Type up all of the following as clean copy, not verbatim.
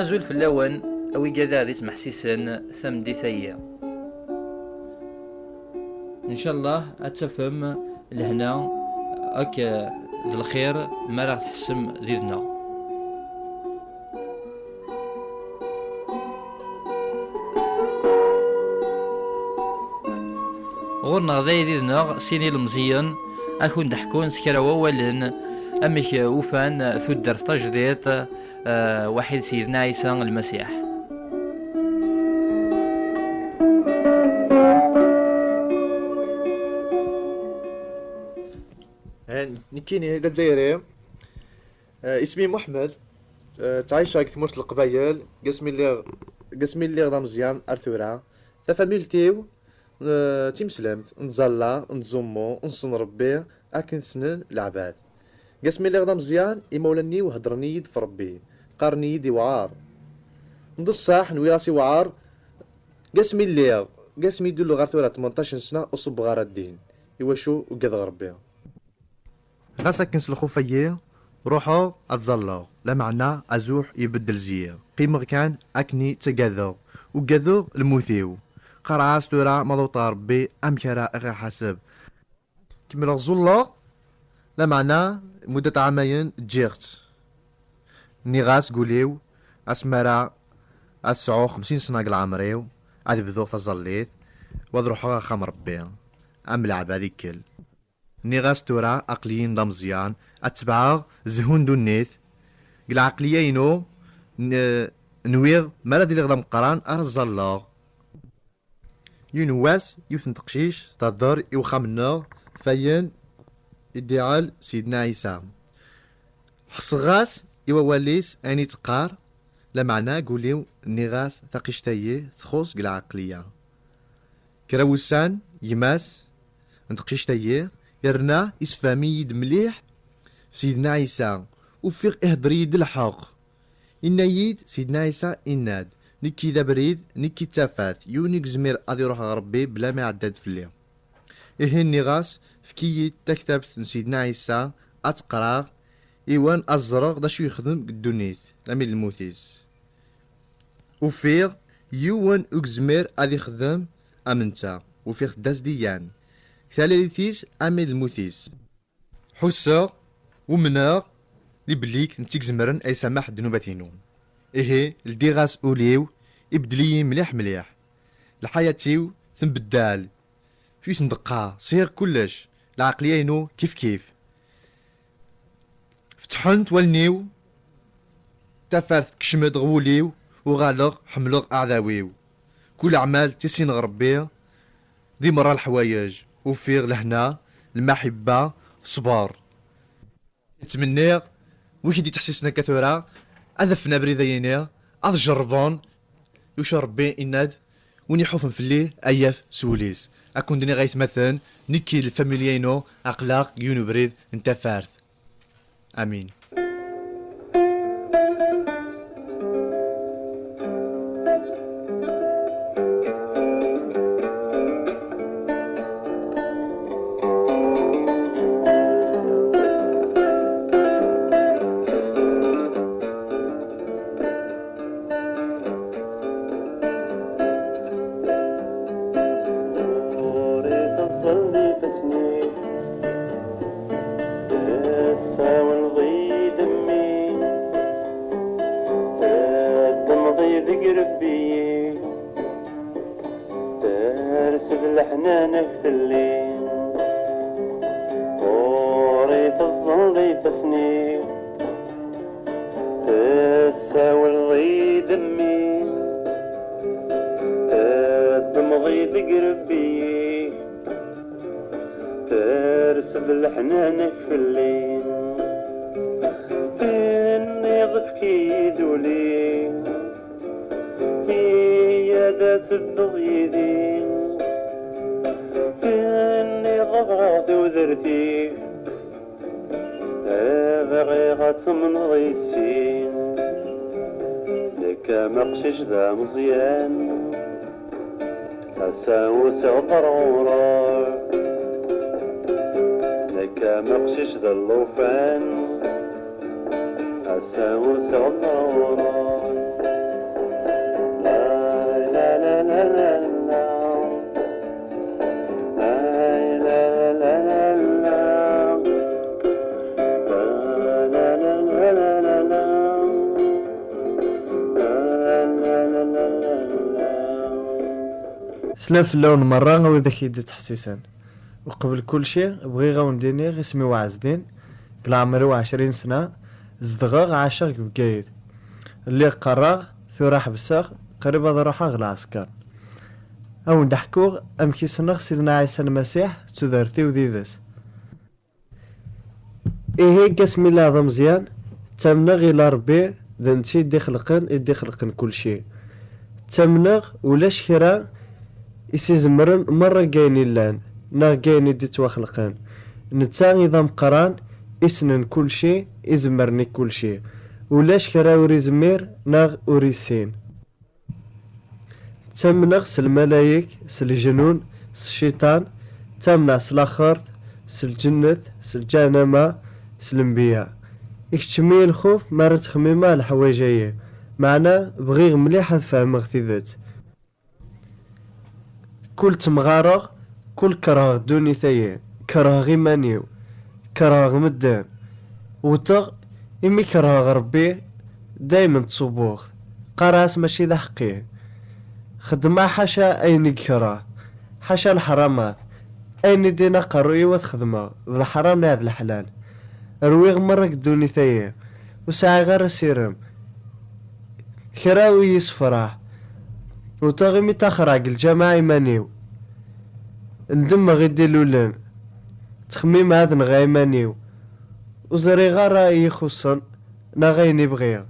أزول في اللون أوي جذا ذي اسمح سيسن ثمدي ثيا إن شاء الله أتفهم لهنا أك ذي الخير ما راح تحسم ذيذنا. غورنا ذي ذيذنا سيني المزيان أكون دحكون سكرا وولن أمك وفان ثدر تجديد وحيد سيدنا عيسى المسيح. نكيني للجزائري. اسمي محمد. تعيش في مرت القبايل. قسمي اللي غدا مزيان ارثورا فاميلتيو. تيمسلمت نتزلا نتزمو نصن ربي اكن سنن العباد. قسمي اللي غدا مزيان يمولني وهدرني يد في ربي قارني يدي وعار ندصاح نوياسي وعار. قسمي يدلو غير ثورة 18 سنة أصب غار الدين يواشو وقذ ربي غاسا كنس الخفية روحو أتزلا لا معنى أزوح يبدل زيه قيمة كان أكني تقاذو وقاذو الموثيو قرعاس تورا مضوطا ربي أم كرا أغا حسب كمل غزولا لا معنى مدة عامين جيغت نيغاس قوليو أسمرا أسعو 50 سنة قل عمريو عاد بذوق تظليت وذروحها خام ربي أم لعب هذيك كل نيغاس تورا أقليين ضمزيان أتبعا زهون دونيت قل عقليينو نويغ مالذي اللي غدا مقران أرزالله ينواس يوثن تقشيش تدار يوخام النار فين إدعال سيدنا عيسى حصغاس يواليس أني تقار لا معنى قوليو نيغاس ثقيشتايه تخوص قل عقلية كراوسان يماس نتقشيشتايه يرنا يسفامي يد مليح سيدنا عيسى وفيق اهدري يد الحق إنا يد سيدنا عيسى إناد نكي ذا بريد نكي تافات يونيك زمير أدي روح ربي بلا ما يعدد في الليل إيه نيغاس فكي تكتبت سيدنا عيسى أتقراغ إيوان أزرق دا شو يخدم قدونيت لامين الموتيز وفيغ يوان أكزمير أدي خدم أمنتا وفيغ داس ديان ثالثيس أمين الموتيز حسا ومناغ لبليك نتيك زمرن أي سماح دنوباتينو إيه الديغاس أوليو إبدلي مليح لحياتيو ثنبدال في تندقا صيغ كلش العقلية كيف فتحنت والنيو تفرت كشمد غوليو وغالغ حملغ أعذاويو كل أعمال تسين غربية ذي مرة الحوايج وفيغ لهنا المحبة صبار نتمنى وكي دي تحسسنا كثورة أذفنا بريدينيا أضجربون يوش ربي إناد وني حوفن في الليل أياف سوليس أكون دني غايت مثلا نكي الفاميليينو أقلاق يونو بريد انت فارث آمين. الحنان في الليل وريت الظل فسني تساوي الغي دمي تمضي بقربي ترسل الحنان في الليل فيني ضفكي دولي هي ذات الضغيدين فيني ضغطي وذرتي باغي غاتمن غيسين ذاك مقشش ذا مزيان أساوس ضرورة ذاك مقشش ذا اللوفان أساوس ضرورة سلاف اللون مرة وإذا كيدي تحسيسان. وقبل كل شيء بغي غونديني غي اسمي وعزدين قل عمري 20 سنة زدغاغ عاشق بقايد اللي قراغ ثورا حبساغ قريب هذا روحا غلا عسكر او نضحكو ام كيسنغ سيدنا عيسى المسيح تودارتي وديدس ايه قسمي الله هذا مزيان تمنغ الى ربي ذنتي يدي خلقن كل شيء تمنغ ولاش كرا يسيزمرن مرة كاينين لان نا كاين دي تواخلقان نتا اذا مقران اسنن كل شيء ازمرني كل شيء ولاش كرا وري زمير ناغ وريسين تمنغ الملايك الجنون الشيطان تمنع الاخرت الجنة الجهنم الانبياء اكتمي الخوف مارا تخميمه الحوايجيه معنا بغي مليح فهم ذات كل تمغارغ كل كراغ دوني ثايا كراغ غيمانيو كراغ مدان وتغ إمي كراغ ربي دايما تصبوخ قراس ماشي ذا حقيه خدمة حاشا أين كراه حاشا الحرامات أين دينا قروي وتخدمة ذا الحرام هذا الحلال رويغ مرة دوني ثايا وساعي غير سيرم كراوي يسفراه وتغمي تخرج الجماعة مانيو ندم غيدي لولن تخميم هذا نغايمانيو وزري غارة يخصن نغايني بغير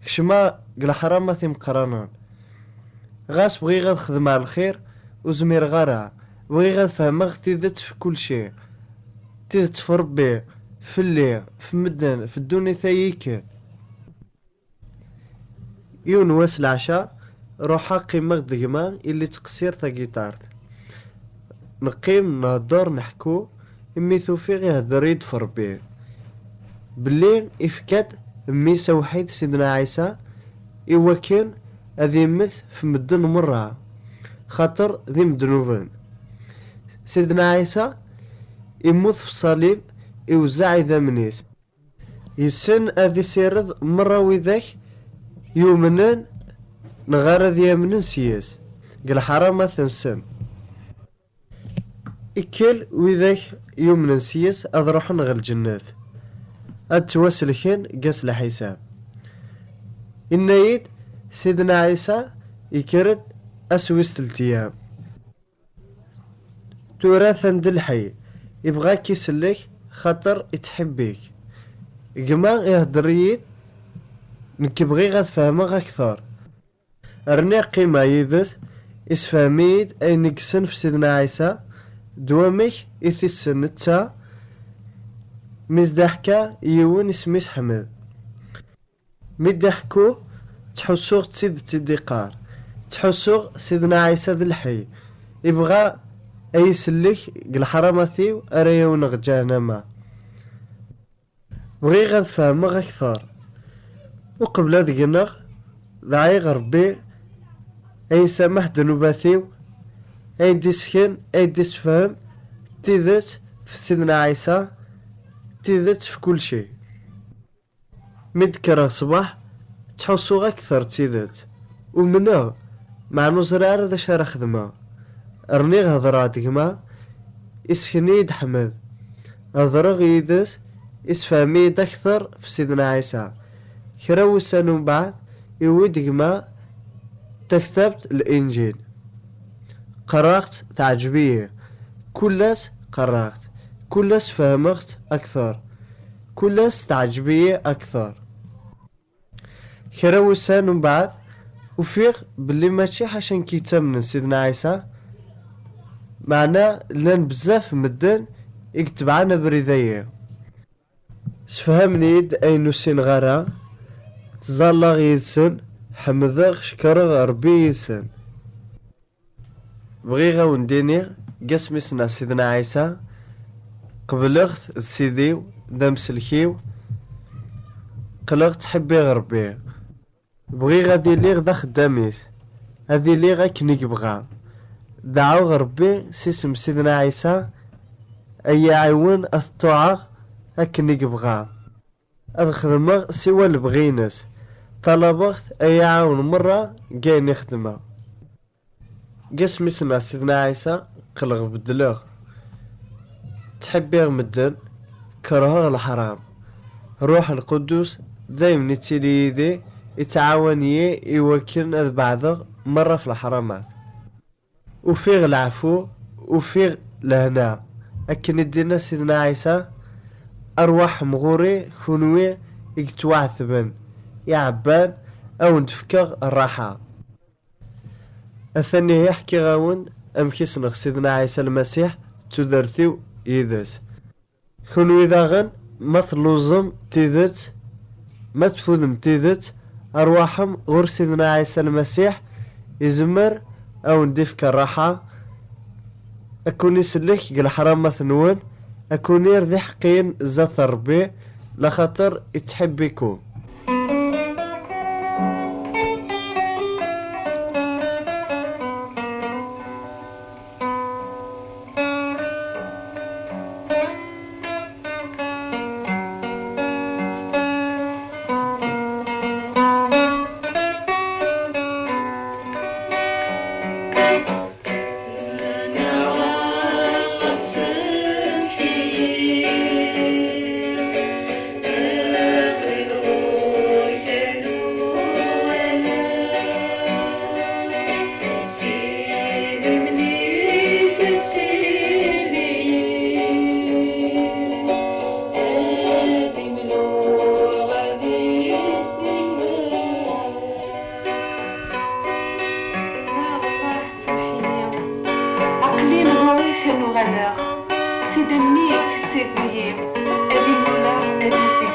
كشما قل حرامة مقرانان غاس بغي غاد خدم على الخير وزمير غارة بغي غاد فهمغ تيدت في كل شيء تيدت في ربي في الليل في مدن في الدنيا ثايك يون واس العشاء روحا قيمة دقما اللي تقصير تا جيتارت نقيم نهدر نحكو امي توفيق يهدر يدفر بيه بالليل افكاد امي سوحيد سيدنا عيسى ايوا كان اذي مث في مدن مرة خاطر ذي مدنوبان سيدنا عيسى يموت في الصليب يوزع ذا منيس يسن اذي سيرد مرة وذاك يومنان نغار ذي يمنن سياس قال حرام ثنسن إكل وذاك يومنن سياس أضرحن غير الجنات أتوسلكن قاس لحساب إنايد سيدنا عيسى يكرد أسويس تلتيام توراثا دلحي يبغاك يسلك خاطر يتحبيك قما يهدريد نكبغي غاد فهمغ أكثر أرني قيمة يدس إسفاميد أي نقسن في سيدنا عيسى دوامك إثي نتا مزدحكا يون اسميس حمد مدحكو تحسوغ تسيد تدقار تحسوغ سيدنا عيسى ذا الحي يبغى أي سلك قل حرامثيو أريونغ جهنم بغي غاد فهمغ أكثر وقبل ذقنغ ذاعي غربي أي سامح دنوباثيو أي ديسكن أي ديسفهم تيدت في سيدنا عيسى تيدت في كل شيء مدكرة صباح تحسوغ أكثر تيدت ومنه مع نزرار ذا شارع خدمة أرني هضرا دقما إسكنيد حمد هضرا غيدس إسفاميد أكثر في سيدنا عيسى كراو سنو بعد يود دقما تكتبت الإنجيل قرأت تعجبيه كلس قرأت كلس فهمت أكثر كلس تعجبيه أكثر كراو سنو بعد وفيق باللي ماشي حاشن كتاب من سيدنا عيسى معنا لان بزاف مدن يكتب عنا بريدايه سفهمني يد اينو سين غارة تزالغ يدسن حمدغ شكرغ ربي يدسن بغي غاونديني قسمي سنا سيدنا عيسى قبلغت سيديو دام سلكيو قلغت حبي غربي بغي غادي لي غدا خداميس هادي لي غاكني بغا دعاو غربي سيسم سيدنا عيسى اي عيون الطاعة اكني بغا اخدمه سوى البغينس طلبت اي عاون مرة جاي نخدمه قسمي سمع سيدنا عيسى قلغ بدلوغ تحبيغ مدن كرهوغ الحرام. روح القدس دايم نتيلي يدي يتعاون يوكلن أذ بعضغ مرة في الحرامات وفيغ العفو وفيغ لهنا. أكن الدين سيدنا عيسى أرواح مغوري كونوي يكتوعثبن يا عبان أو نتفكر الراحة. الثاني يحكي غاون أمكيسنغ سيدنا عيسى المسيح تدرثيو يدس كونوي داغن مثلوزم تيدت ما تفوذم تيدت أرواحهم غور سيدنا عيسى المسيح يزمر أو ندفك الراحة. أكون يسلك قل حرام مثنون أكون يرذي حقين زات ربي لخاطر يتحب يكون. C'est d'amener, c'est de payer. Elle est là, elle est